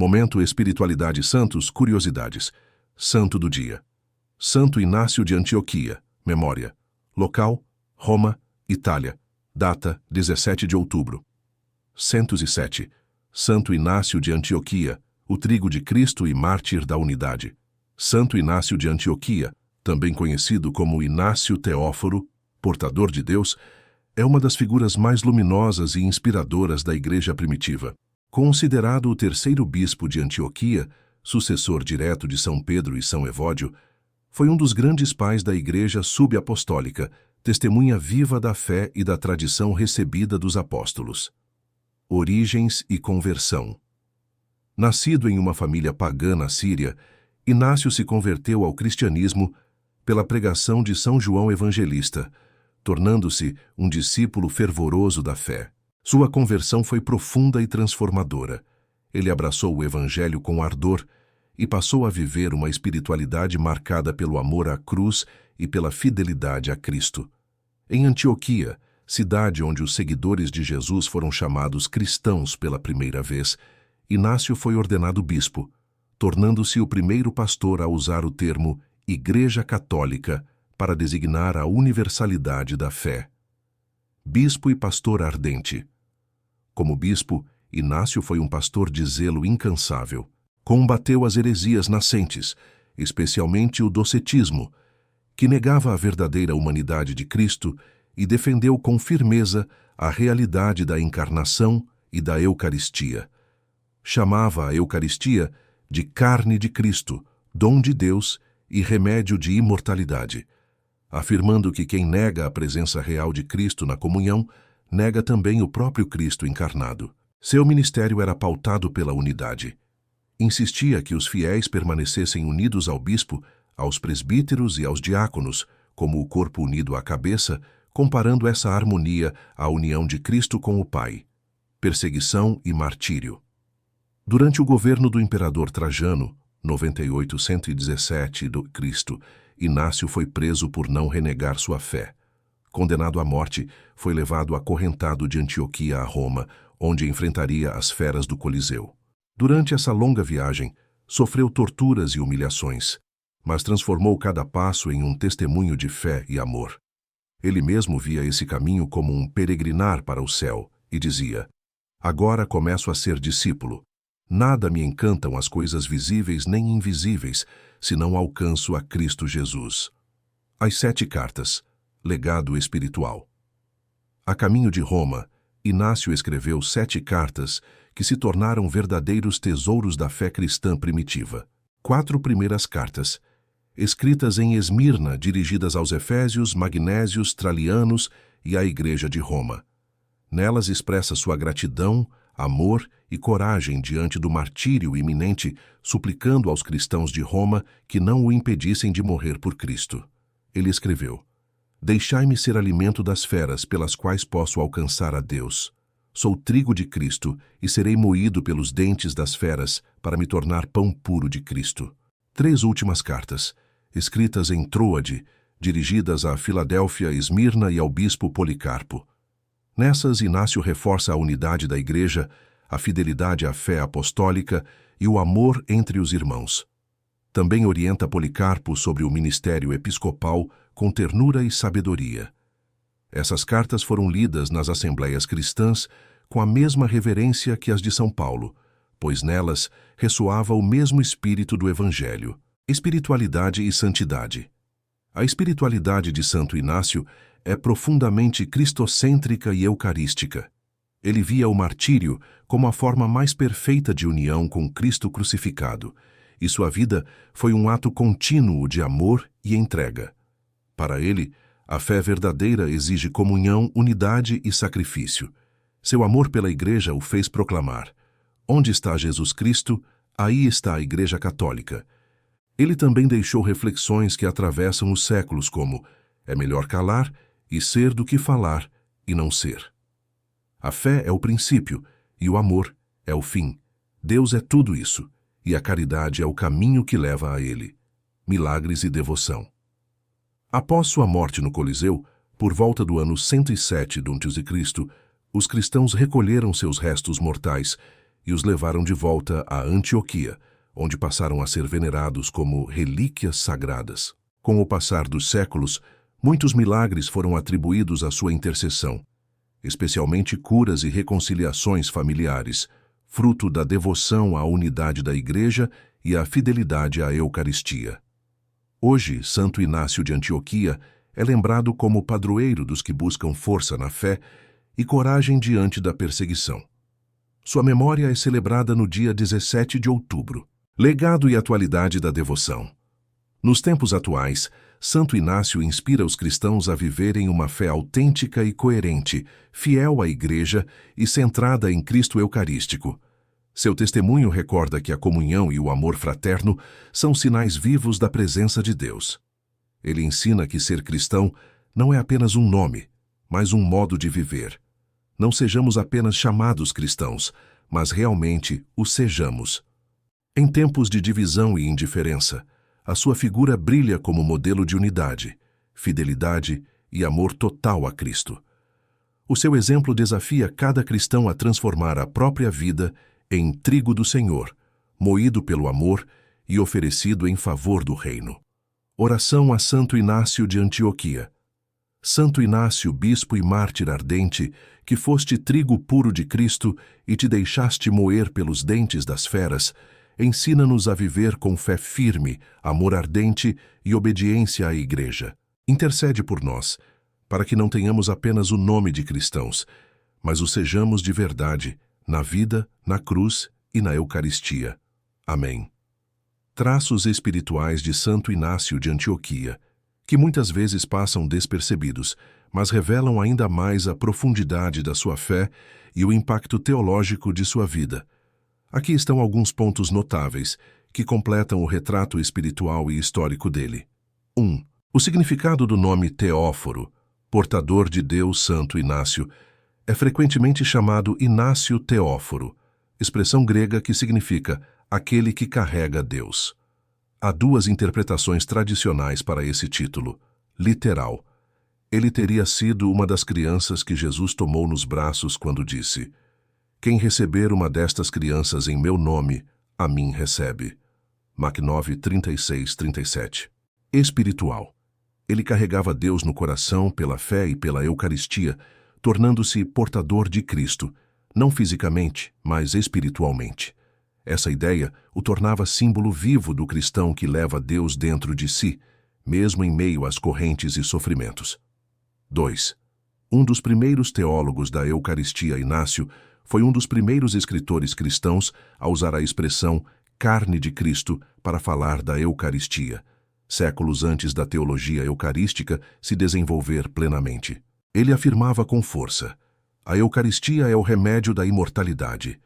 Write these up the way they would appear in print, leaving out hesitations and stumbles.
Momento Espiritualidade Santos, Curiosidades. Santo do dia. Santo Inácio de Antioquia. Memória. Local: Roma, Itália. Data: 17 de outubro. 107. Santo Inácio de Antioquia, o trigo de Cristo e mártir da unidade. Santo Inácio de Antioquia, também conhecido como Inácio Teóforo, portador de Deus, é uma das figuras mais luminosas e inspiradoras da Igreja primitiva. Considerado o terceiro bispo de Antioquia, sucessor direto de São Pedro e São Evódio, foi um dos grandes pais da Igreja subapostólica, testemunha viva da fé e da tradição recebida dos apóstolos. Origens e conversão. Nascido em uma família pagã na Síria, Inácio se converteu ao cristianismo pela pregação de São João Evangelista, tornando-se um discípulo fervoroso da fé. Sua conversão foi profunda e transformadora. Ele abraçou o Evangelho com ardor e passou a viver uma espiritualidade marcada pelo amor à cruz e pela fidelidade a Cristo. Em Antioquia, cidade onde os seguidores de Jesus foram chamados cristãos pela primeira vez, Inácio foi ordenado bispo, tornando-se o primeiro pastor a usar o termo Igreja Católica para designar a universalidade da fé. Bispo e pastor ardente. Como bispo, Inácio foi um pastor de zelo incansável. Combateu as heresias nascentes, especialmente o docetismo, que negava a verdadeira humanidade de Cristo, e defendeu com firmeza a realidade da encarnação e da Eucaristia. Chamava a Eucaristia de carne de Cristo, dom de Deus e remédio de imortalidade, afirmando que quem nega a presença real de Cristo na comunhão, nega também o próprio Cristo encarnado. Seu ministério era pautado pela unidade. Insistia que os fiéis permanecessem unidos ao bispo, aos presbíteros e aos diáconos, como o corpo unido à cabeça, comparando essa harmonia à união de Cristo com o Pai. Perseguição e martírio. Durante o governo do imperador Trajano, 98-117 do Cristo, Inácio foi preso por não renegar sua fé. Condenado à morte, foi levado acorrentado de Antioquia a Roma, onde enfrentaria as feras do Coliseu. Durante essa longa viagem, sofreu torturas e humilhações, mas transformou cada passo em um testemunho de fé e amor. Ele mesmo via esse caminho como um peregrinar para o céu e dizia: "Agora começo a ser discípulo. Nada me encantam as coisas visíveis nem invisíveis, se não alcanço a Cristo Jesus." As 7 cartas. Legado espiritual. A caminho de Roma, Inácio escreveu 7 cartas que se tornaram verdadeiros tesouros da fé cristã primitiva. 4 primeiras cartas, escritas em Esmirna, dirigidas aos Efésios, Magnésios, Tralianos e à Igreja de Roma. Nelas expressa sua gratidão, amor e coragem diante do martírio iminente, suplicando aos cristãos de Roma que não o impedissem de morrer por Cristo. Ele escreveu: "Deixai-me ser alimento das feras pelas quais posso alcançar a Deus. Sou trigo de Cristo e serei moído pelos dentes das feras para me tornar pão puro de Cristo." 3 últimas cartas, escritas em Troade, dirigidas a Filadélfia, Esmirna e ao bispo Policarpo. Nessas, Inácio reforça a unidade da Igreja, a fidelidade à fé apostólica e o amor entre os irmãos. Também orienta Policarpo sobre o ministério episcopal com ternura e sabedoria. Essas cartas foram lidas nas assembleias cristãs com a mesma reverência que as de São Paulo, pois nelas ressoava o mesmo espírito do Evangelho. Espiritualidade e santidade. A espiritualidade de Santo Inácio é profundamente cristocêntrica e eucarística. Ele via o martírio como a forma mais perfeita de união com Cristo crucificado, e sua vida foi um ato contínuo de amor e entrega. Para ele, a fé verdadeira exige comunhão, unidade e sacrifício. Seu amor pela Igreja o fez proclamar: "Onde está Jesus Cristo, aí está a Igreja Católica." Ele também deixou reflexões que atravessam os séculos como: "É melhor calar e ser do que falar e não ser." A fé é o princípio e o amor é o fim. Deus é tudo isso, e a caridade é o caminho que leva a ele. Milagres e devoção. Após sua morte no Coliseu, por volta do ano 107 d.C., os cristãos recolheram seus restos mortais e os levaram de volta a Antioquia, onde passaram a ser venerados como relíquias sagradas. Com o passar dos séculos, muitos milagres foram atribuídos à sua intercessão, especialmente curas e reconciliações familiares, fruto da devoção à unidade da Igreja e à fidelidade à Eucaristia. Hoje, Santo Inácio de Antioquia é lembrado como padroeiro dos que buscam força na fé e coragem diante da perseguição. Sua memória é celebrada no dia 17 de outubro. Legado e atualidade da devoção. Nos tempos atuais, Santo Inácio inspira os cristãos a viverem uma fé autêntica e coerente, fiel à Igreja e centrada em Cristo Eucarístico. Seu testemunho recorda que a comunhão e o amor fraterno são sinais vivos da presença de Deus. Ele ensina que ser cristão não é apenas um nome, mas um modo de viver. Não sejamos apenas chamados cristãos, mas realmente o sejamos. Em tempos de divisão e indiferença, a sua figura brilha como modelo de unidade, fidelidade e amor total a Cristo. O seu exemplo desafia cada cristão a transformar a própria vida em trigo do Senhor, moído pelo amor e oferecido em favor do reino. Oração a Santo Inácio de Antioquia. Santo Inácio, bispo e mártir ardente, que foste trigo puro de Cristo e te deixaste moer pelos dentes das feras, ensina-nos a viver com fé firme, amor ardente e obediência à Igreja. Intercede por nós, para que não tenhamos apenas o nome de cristãos, mas o sejamos de verdade, na vida, na cruz e na Eucaristia. Amém. Traços espirituais de Santo Inácio de Antioquia, que muitas vezes passam despercebidos, mas revelam ainda mais a profundidade da sua fé e o impacto teológico de sua vida. Aqui estão alguns pontos notáveis que completam o retrato espiritual e histórico dele. 1. O significado do nome Teóforo, portador de Deus Santo Inácio, é frequentemente chamado Inácio Teóforo, expressão grega que significa aquele que carrega Deus. Há duas interpretações tradicionais para esse título. Literal. Ele teria sido uma das crianças que Jesus tomou nos braços quando disse: "Quem receber uma destas crianças em meu nome, a mim recebe." Mac 9, 36, 37. Espiritual. Ele carregava Deus no coração pela fé e pela Eucaristia, tornando-se portador de Cristo, não fisicamente, mas espiritualmente. Essa ideia o tornava símbolo vivo do cristão que leva Deus dentro de si, mesmo em meio às correntes e sofrimentos. 2. Um dos primeiros teólogos da Eucaristia, Inácio, foi um dos primeiros escritores cristãos a usar a expressão carne de Cristo para falar da Eucaristia, séculos antes da teologia eucarística se desenvolver plenamente. Ele afirmava com força: a Eucaristia é o remédio da imortalidade,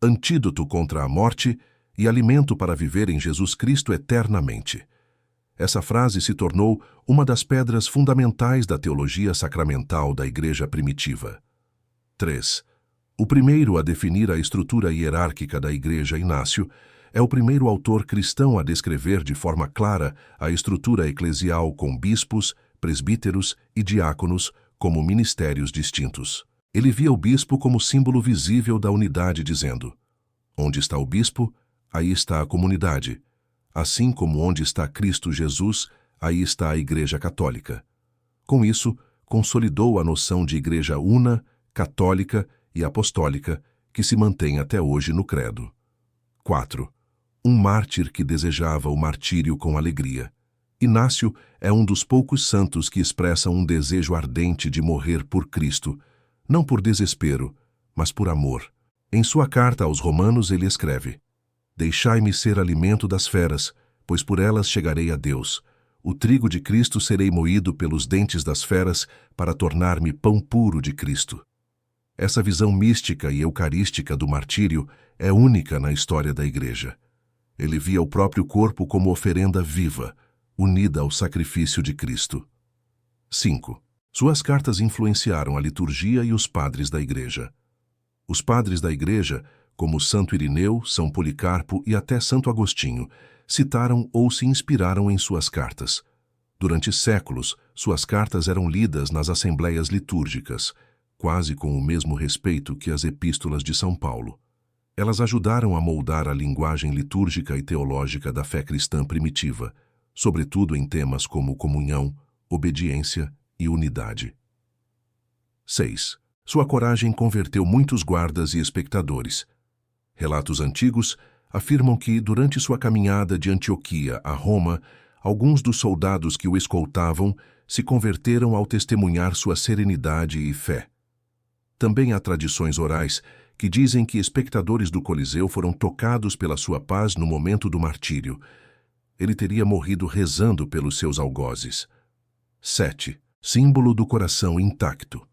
antídoto contra a morte e alimento para viver em Jesus Cristo eternamente. Essa frase se tornou uma das pedras fundamentais da teologia sacramental da Igreja primitiva. 3. O primeiro a definir a estrutura hierárquica da Igreja, Inácio, é o primeiro autor cristão a descrever de forma clara a estrutura eclesial com bispos, presbíteros e diáconos como ministérios distintos. Ele via o bispo como símbolo visível da unidade, dizendo: "Onde está o bispo, aí está a comunidade. Assim como onde está Cristo Jesus, aí está a Igreja Católica." Com isso, consolidou a noção de Igreja una, católica e apostólica que se mantém até hoje no credo. 4. Um mártir que desejava o martírio com alegria. Inácio é um dos poucos santos que expressam um desejo ardente de morrer por Cristo, não por desespero, mas por amor. Em sua carta aos Romanos ele escreve: "Deixai-me ser alimento das feras, pois por elas chegarei a Deus. O trigo de Cristo serei moído pelos dentes das feras para tornar-me pão puro de Cristo." Essa visão mística e eucarística do martírio é única na história da Igreja. Ele via o próprio corpo como oferenda viva, unida ao sacrifício de Cristo. 5. Suas cartas influenciaram a liturgia e os padres da Igreja. Os padres da Igreja, como Santo Irineu, São Policarpo e até Santo Agostinho, citaram ou se inspiraram em suas cartas. Durante séculos, suas cartas eram lidas nas assembleias litúrgicas, quase com o mesmo respeito que as epístolas de São Paulo. Elas ajudaram a moldar a linguagem litúrgica e teológica da fé cristã primitiva, sobretudo em temas como comunhão, obediência e unidade. 6. Sua coragem converteu muitos guardas e espectadores. Relatos antigos afirmam que, durante sua caminhada de Antioquia a Roma, alguns dos soldados que o escoltavam se converteram ao testemunhar sua serenidade e fé. Também há tradições orais que dizem que espectadores do Coliseu foram tocados pela sua paz no momento do martírio. Ele teria morrido rezando pelos seus algozes. 7. Símbolo do coração intacto.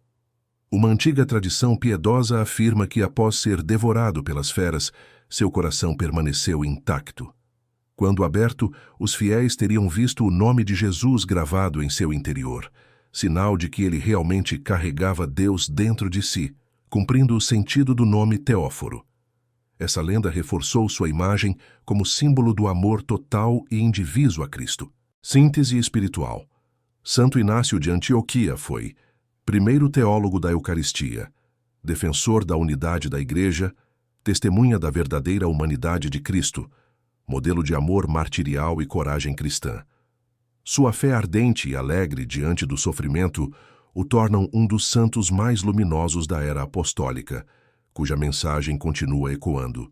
Uma antiga tradição piedosa afirma que, após ser devorado pelas feras, seu coração permaneceu intacto. Quando aberto, os fiéis teriam visto o nome de Jesus gravado em seu interior, sinal de que ele realmente carregava Deus dentro de si, cumprindo o sentido do nome Teóforo. Essa lenda reforçou sua imagem como símbolo do amor total e indiviso a Cristo. Síntese espiritual. Santo Inácio de Antioquia foi primeiro teólogo da Eucaristia, defensor da unidade da Igreja, testemunha da verdadeira humanidade de Cristo, modelo de amor martirial e coragem cristã. Sua fé ardente e alegre diante do sofrimento o tornam um dos santos mais luminosos da era apostólica, cuja mensagem continua ecoando.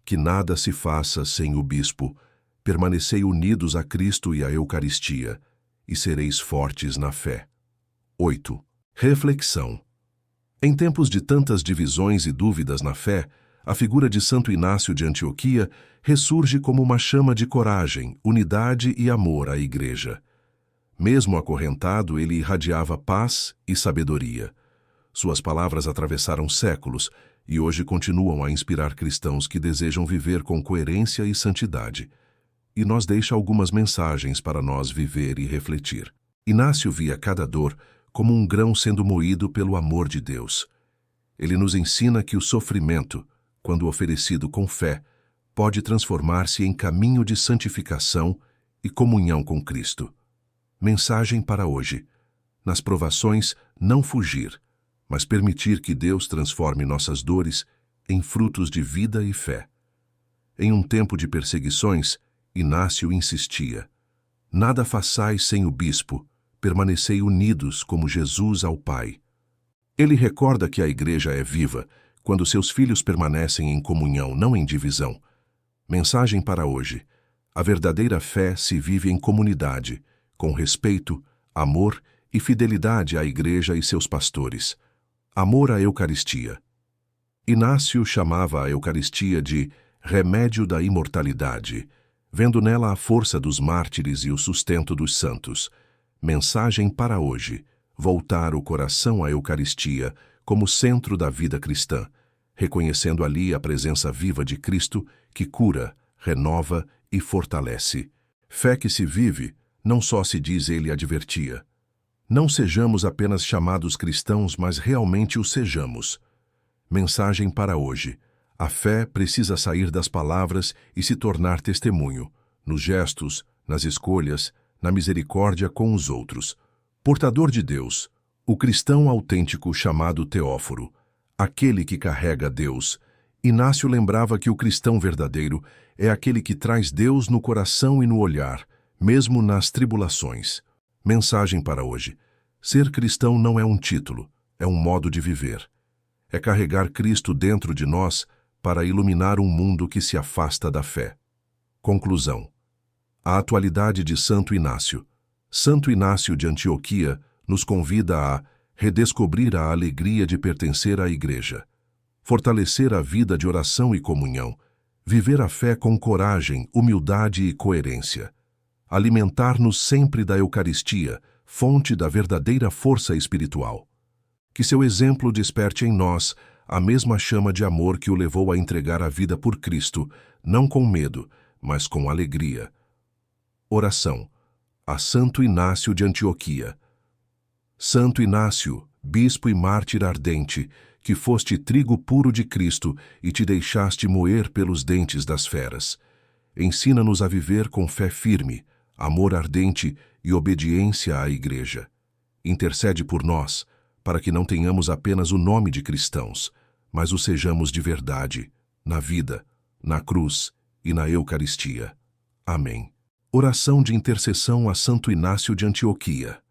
Que nada se faça sem o bispo, permanecei unidos a Cristo e à Eucaristia, e sereis fortes na fé. 8. Reflexão. Em tempos de tantas divisões e dúvidas na fé, a figura de Santo Inácio de Antioquia ressurge como uma chama de coragem, unidade e amor à Igreja. Mesmo acorrentado, ele irradiava paz e sabedoria. Suas palavras atravessaram séculos e hoje continuam a inspirar cristãos que desejam viver com coerência e santidade. E nos deixa algumas mensagens para nós viver e refletir. Inácio via cada dor como um grão sendo moído pelo amor de Deus. Ele nos ensina que o sofrimento, quando oferecido com fé, pode transformar-se em caminho de santificação e comunhão com Cristo. Mensagem para hoje. Nas provações, não fugir, mas permitir que Deus transforme nossas dores em frutos de vida e fé. Em um tempo de perseguições, Inácio insistia: nada façais sem o bispo, permanecei unidos como Jesus ao Pai. Ele recorda que a Igreja é viva quando seus filhos permanecem em comunhão, não em divisão. Mensagem para hoje. A verdadeira fé se vive em comunidade, com respeito, amor e fidelidade à Igreja e seus pastores. Amor à Eucaristia. Inácio chamava a Eucaristia de remédio da imortalidade, vendo nela a força dos mártires e o sustento dos santos. Mensagem para hoje. Voltar o coração à Eucaristia como centro da vida cristã, reconhecendo ali a presença viva de Cristo que cura, renova e fortalece. Fé que se vive, não só se diz, ele advertia. Não sejamos apenas chamados cristãos, mas realmente o sejamos. Mensagem para hoje. A fé precisa sair das palavras e se tornar testemunho, nos gestos, nas escolhas, na misericórdia com os outros. Portador de Deus, o cristão autêntico chamado Teóforo, aquele que carrega Deus. Inácio lembrava que o cristão verdadeiro é aquele que traz Deus no coração e no olhar, mesmo nas tribulações. Mensagem para hoje. Ser cristão não é um título, é um modo de viver. É carregar Cristo dentro de nós para iluminar um mundo que se afasta da fé. Conclusão. A atualidade de Santo Inácio. Santo Inácio de Antioquia nos convida a redescobrir a alegria de pertencer à Igreja, fortalecer a vida de oração e comunhão, viver a fé com coragem, humildade e coerência, alimentar-nos sempre da Eucaristia, fonte da verdadeira força espiritual. Que seu exemplo desperte em nós a mesma chama de amor que o levou a entregar a vida por Cristo, não com medo, mas com alegria. Oração. A Santo Inácio de Antioquia. Santo Inácio, bispo e mártir ardente, que foste trigo puro de Cristo e te deixaste moer pelos dentes das feras. Ensina-nos a viver com fé firme, amor ardente e obediência à Igreja. Intercede por nós, para que não tenhamos apenas o nome de cristãos, mas o sejamos de verdade, na vida, na cruz e na Eucaristia. Amém. Oração de intercessão a Santo Inácio de Antioquia.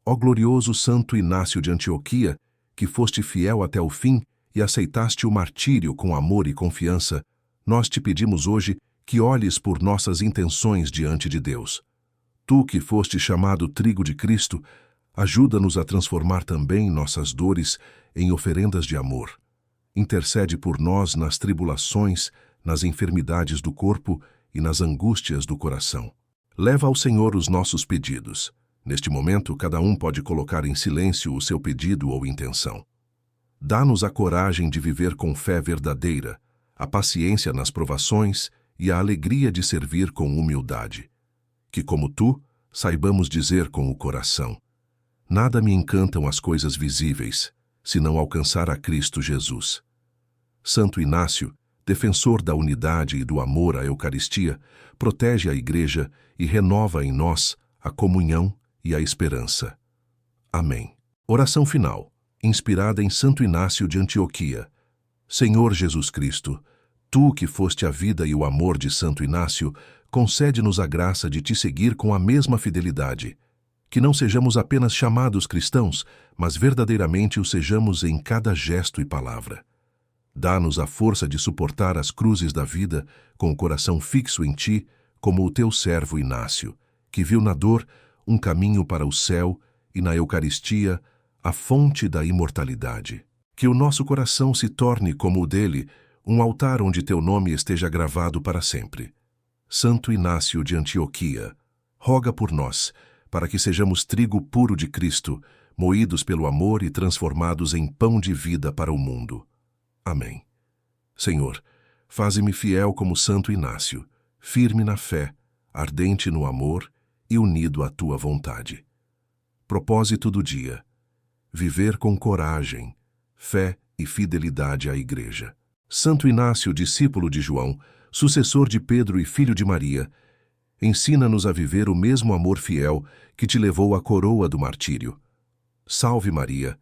Ó glorioso Santo Inácio de Antioquia, que foste fiel até o fim e aceitaste o martírio com amor e confiança, nós te pedimos hoje que olhes por nossas intenções diante de Deus. Tu que foste chamado trigo de Cristo, ajuda-nos a transformar também nossas dores em oferendas de amor. Intercede por nós nas tribulações, nas enfermidades do corpo e nas angústias do coração. Leva ao Senhor os nossos pedidos. Neste momento, cada um pode colocar em silêncio o seu pedido ou intenção. Dá-nos a coragem de viver com fé verdadeira, a paciência nas provações e a alegria de servir com humildade. Que, como tu, saibamos dizer com o coração: nada me encantam as coisas visíveis, senão alcançar a Cristo Jesus. Santo Inácio, defensor da unidade e do amor à Eucaristia, protege a Igreja e renova em nós a comunhão e a esperança. Amém. Oração final, inspirada em Santo Inácio de Antioquia. Senhor Jesus Cristo, tu que foste a vida e o amor de Santo Inácio, concede-nos a graça de te seguir com a mesma fidelidade. Que não sejamos apenas chamados cristãos, mas verdadeiramente o sejamos em cada gesto e palavra. Dá-nos a força de suportar as cruzes da vida com o coração fixo em ti, como o teu servo Inácio, que viu na dor um caminho para o céu e na Eucaristia a fonte da imortalidade. Que o nosso coração se torne como o dele, um altar onde teu nome esteja gravado para sempre. Santo Inácio de Antioquia, roga por nós, para que sejamos trigo puro de Cristo, moídos pelo amor e transformados em pão de vida para o mundo. Amém. Senhor, faze-me fiel como Santo Inácio, firme na fé, ardente no amor e unido à tua vontade. Propósito do dia: viver com coragem, fé e fidelidade à Igreja. Santo Inácio, discípulo de João, sucessor de Pedro e filho de Maria, ensina-nos a viver o mesmo amor fiel que te levou à coroa do martírio. Salve Maria,